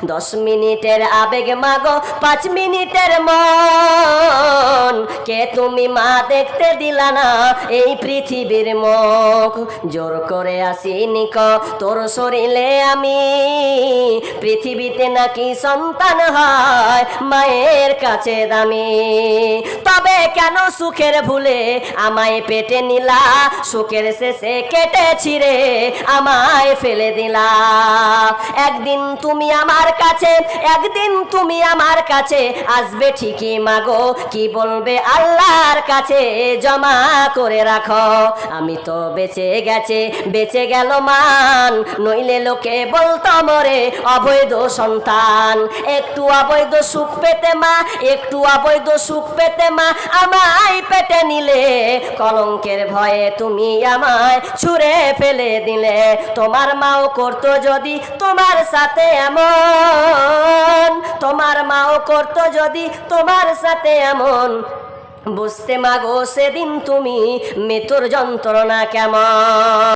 10 মিনিটের আবেগ মাগো 5 মিনিটের মন, কে তুমি মা দেখতে দিলা না এই পৃথিবীর মুখ। জোর করে আসিনি ক তোর শরীরে আমি, পৃথিবীতে নাকি সন্তান হয় মায়ের কাছে দামি। তবে কেন সুখের ভুলে আমায় পেটে নিলা, সুখের শেষে কেটে ছিঁড়ে আমায় ফেলে দিলা। একদিন তুমি আমার কাছে, একদিন তুমি আমার কাছে আসবে ঠিকই মাগো, কি বলবে আল্লাহর কাছে জমা করে রাখো। আমি তো বেঁচে গেছে বেঁচে গেল মান, নইলে লোকে বলতো মরে অবৈধ সন্তান। একটু অবৈধ সুখ পেতে মা, একটু অবৈধ সুখ পেতে মা আমায় পেটে নিলে, কলঙ্কের ভয়ে তুমি আমায় ছুঁড়ে ফেলে দিলে। তোমার মাও করতো যদি তোমার সাথে এমন, তোমার মাও করতো যদি তোমার সাথে এমন, বুঝতে মাগো সেদিন তুমি মৃত্যুর যন্ত্রণা কেমন।